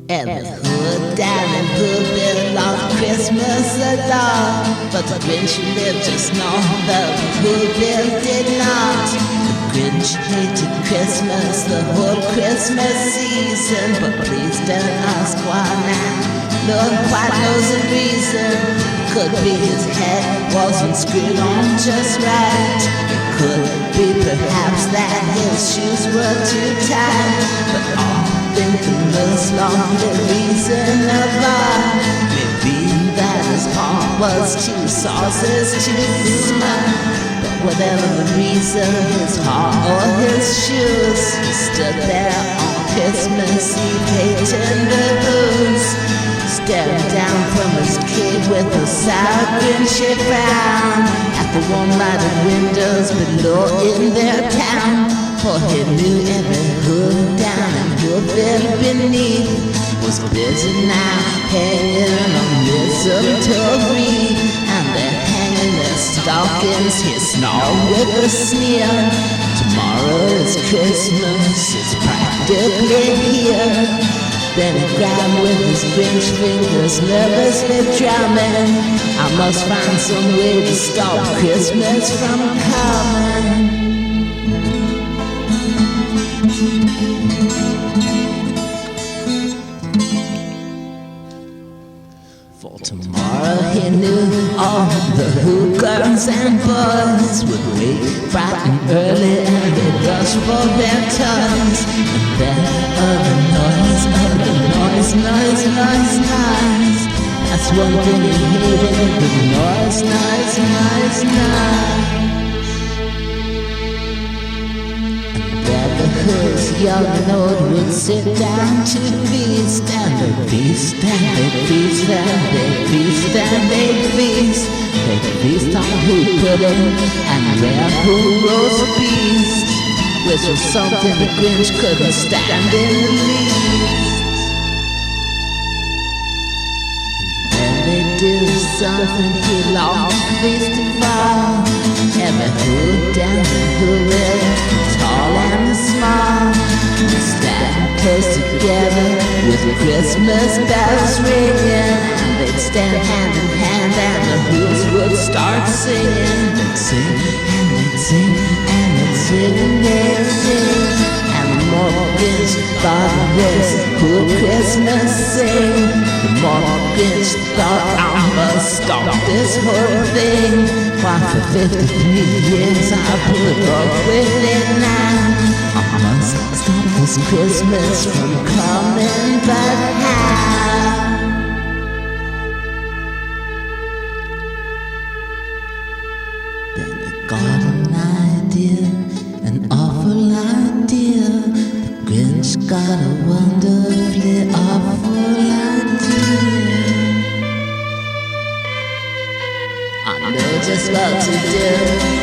Every hood down in Hoodville loved Christmas a lot, but the Grinch who lived just north of Hoodville did not. The Grinch hated Christmas, the whole Christmas season, but please don't ask why now. No one quite knows the reason. Could be his head wasn't screwed on just right. It could be perhaps that his shoes were too tight, but all thinking most likely reason of all maybe that his heart was too sauces too smart. But whatever the reason, his heart or his shoes, he stood there on Christmas Eve hating the booze, staring down from his cave with a sour Grinchy frown at the warm-lighted windows below in their town. For he knew every hood down and Hoodville beneath was busy now hanging on mistletoe wreath, and they're hanging their stockings. He snarled with a sneer. Tomorrow is Christmas, it's practically here. Then he grabbed with his Grinch fingers, nervously drumming. I must find some way to stop Christmas from coming. For tomorrow he knew all the hookers and boys would wake bright and early and they'd rush for their toys. And then noise. That's one thing he hated, the noise. His young and old would sit down to feast, and they'd feast, and they'd feast, and they'd feast, and they'd feast. They'd feast on who pudding and rare who roast beast, which was something the Grinch couldn't stand in the least. Then they'd do something he loved least of all. Every who down and who will, tall and small, stand close together with Christmas bells ringing, and they'd stand hand in hand and the who's would start singing. They'd sing and they'd sing and they'd sing and they'd sing, and the more Grinch thought of this who'd Christmas sing, the more Grinch thought I must stop this whole thing. Why for 53 years I put up with it now. I must stop this Christmas from coming, but how? Then he got an idea, an awful idea. The Grinch got a wonderfully awful idea. I know just what to do.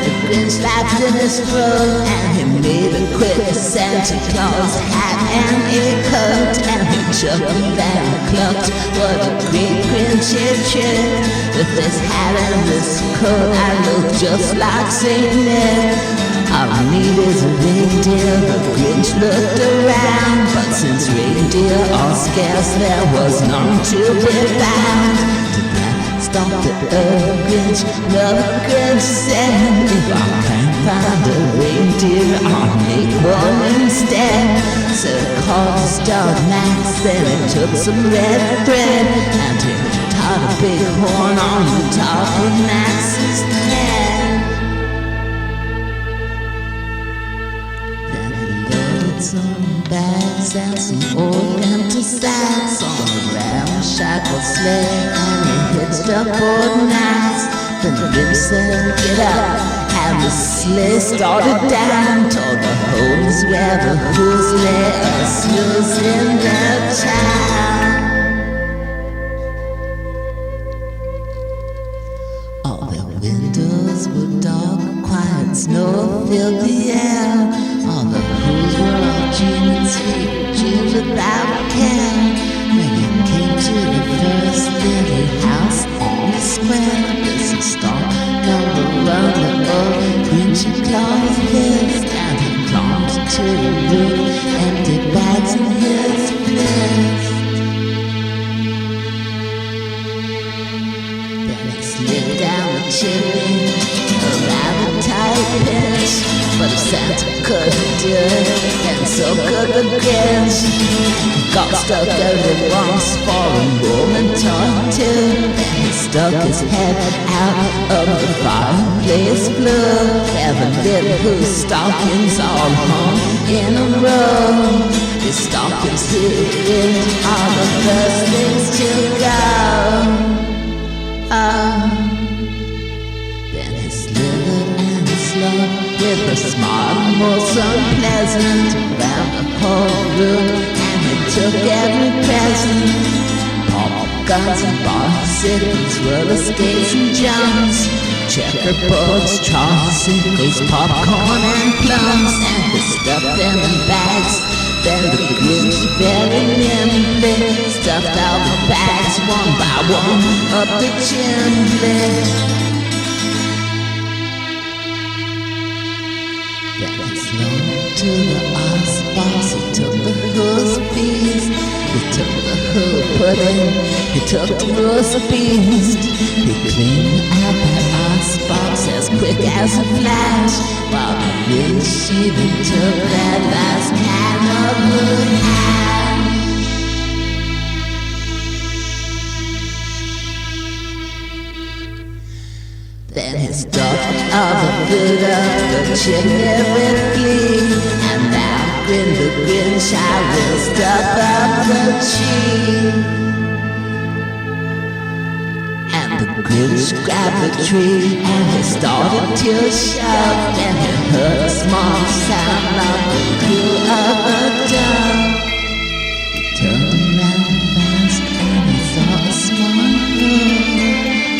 The Grinch laughed in his throat, and he made a quick Santa Claus hat and a coat, and he chuckled and clucked, what a great Grinchy trick. With this hat and this coat I look just like Saint Nick. All I need is a reindeer. The Grinch looked around, but since reindeer are scarce there was none to be found. Stop the Grinch, no Grinch said, if I can't find a reindeer, I'll make one instead. So he called his dog Max, then he took some red thread, and he tied a big horn on the top of Max's head. Then he loaded some bags and some old empty sacks on a ramshackle sleigh, and he hitched up both nights. Then the Grinch said, get up, and the sleigh started down toward the homes where the who's lay a snooze in their town. All the windows were dark, quiet snow filled the air. All the who's were all dreaming sweet dreams without care. When you came to the first little house on the square, there's a star down the road, the old Grinchy Claus hissed, and he climbed to the roof, empty bags in his fist. could do it, and so could the Grinch. Got stuck only once for a moment or two, and he stuck his head out of the fireplace flue. Kevin lit whose stockings all hung in a row. His stockings hit are the first things to go. Then he slithered and slowed with a smile most unpleasant around the whole room, and he took every present: pop guns and bicycles, roller skates and jumps, checkerboards, tricycles, popcorn and plums, and he stuffed them in bags. Then the Grinch very nimbly stuffed all the bags one by one up the chimney. Then he slowed to the icebox. He took the horse beast, he took the whole pudding, he took the roast beast. He cleaned out that icebox as quick as a flash, while the Grinch even took that last can of wood ash. Then he stuffed all the food up the chimney with glee, and now grinned the Grinch, I will stuff up the tree. And the Grinch grabbed the tree and he started to shove. Then he heard a small sound like the coo of a dove. He turned around fast and he saw a small girl.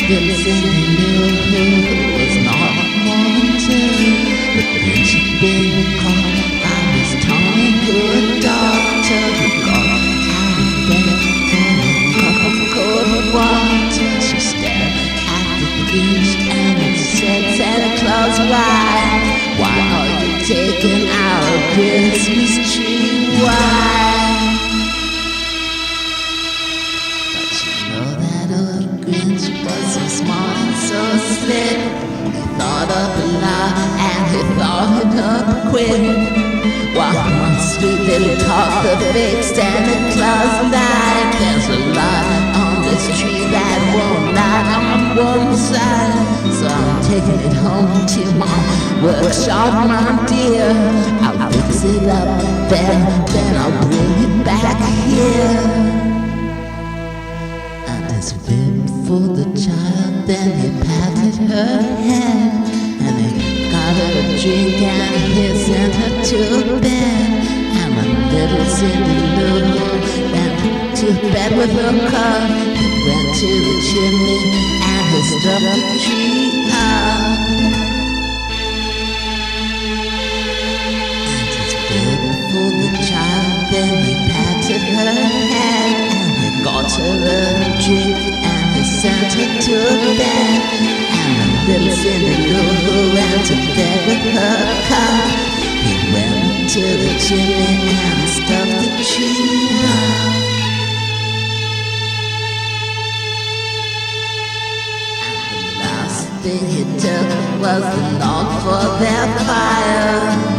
Dancing in the who was not more than two. The Grinch had been caught by his Tommy good doctor, who got out of bed for a cup of cold water. She stared at the Grinch and said, Santa Claus, why are you taking our Christmas tree? Why? Grinch was so smart and so slick. He thought up a lot and he thought it up quick. What one sweet little talk the big Santa Claus like. There's a lot on this tree that won't light on one side, so I'm taking it home to my workshop, my dear. I'll fix it up then I'll bring it back here. For the child, then he patted her head, and he got her a drink and he sent her to bed. And when little Cindy Lou went to bed with her cup, he went to the chimney and he stuffed the tree up. And he's fed for the child, then he patted her head, and he got her a drink and he sent her to bed. And when little Cindy Lou went to bed with her cup, he went to the chimney and stuffed the tree up. And the last thing he took was the log for their fire.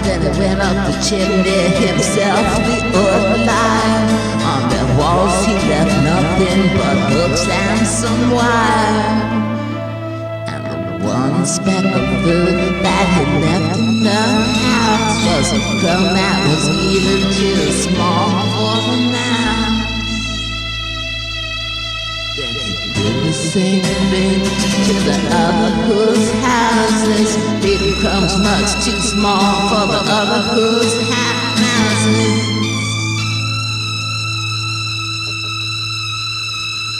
Then he went up the chimney himself, the old liar. On their walls he left nothing but hooks and some wire. And the one speck of food that he left in the house was a crumb that was even too small for the mouse. Then he did the same thing to the other whose houses, leaving crumbs much too small for the other whose houses.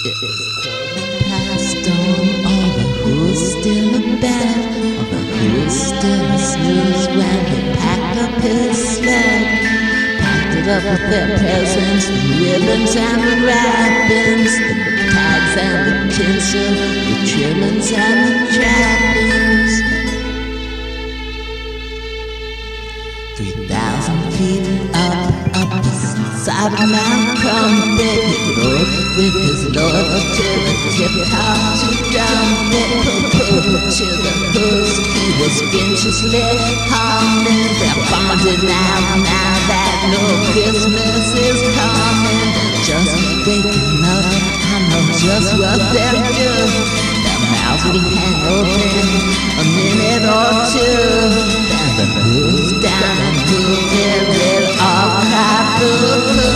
It passed on all the who's still in bed, all the who's still snooze when he packed up his sled. Packed it up with their presents, the ribbons and the wrappings, the tags and the tinsel, the trimmings and the trappings. 3,000 feet up the side private man crumpet. He rode with his lord to the tip-top to dump it. Poo-poo to the hooves, he was viciously humming. They're bonded now that no Christmas is coming. They're just waking up, I know just what they're doing. Their mouths will hang open a minute or two. Then the who's down and who will all cry boo-hoo.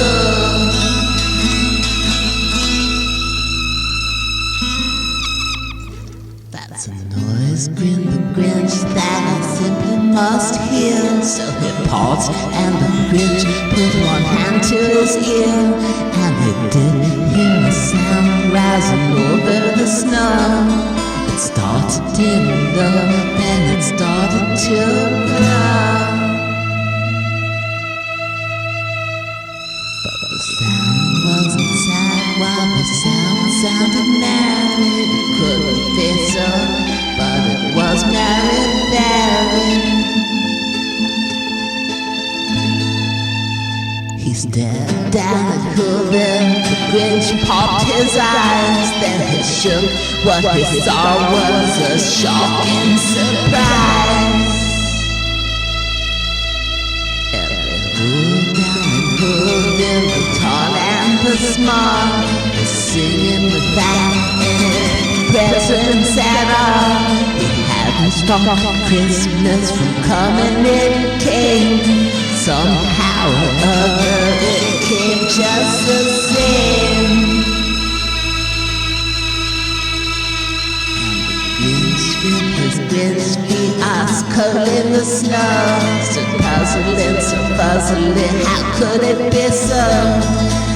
That's a noise, grinned the Grinch, that I simply must hear. So he paused and the Grinch put one hand to his ear, and he did hear a sound rising over the snow. It started in low, then it started to grow. But the sound wasn't sad, while the sound sounded merry. It couldn't be so, but it was Mary Berry. He stared down at Hoover, the Grinch popped his eyes. Then he shook, what he saw was a shocking surprise. Every Hoover down at Hoover, the tall and the small, was singing without any presents at all. He hadn't stopped Christmas from coming, it came. Somehow or other it came just the same. And the Grinch with his Grinch feet eyes curling the snow, so puzzling, so puzzling, how could it be so?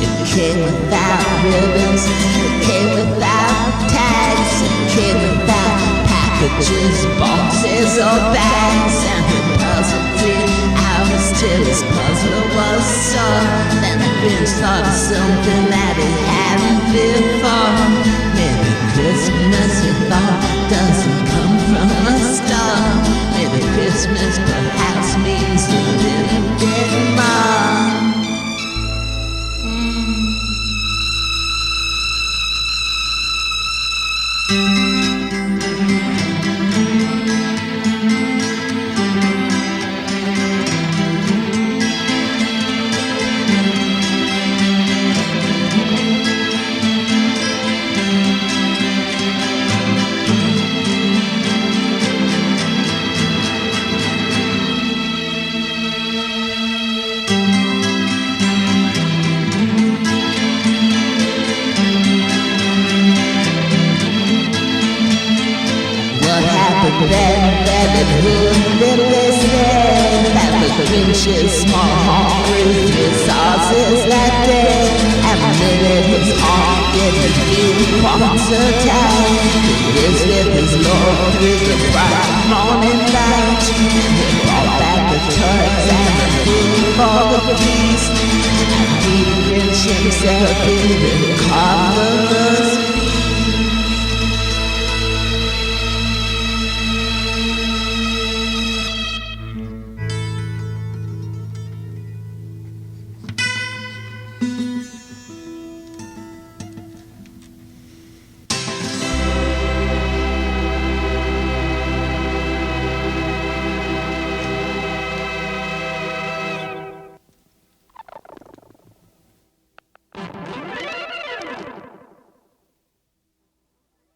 It came without ribbons, it came without tags, it came without packages, boxes or bags. And he puzzled 3 hours till his puzzle was solved. Then the Grinch thought of something that he hadn't before. Maybe Christmas, he thought, doesn't come from a star. Maybe Christmas perhaps means a little bit more. Then it would be said that the Grinch's small heart grew through sauces that day. And the minute his heart gets a few points of time, he lives with his Lord through the bright morning light. He brought back the toys and the food for the feast, and he Grinch himself even carved the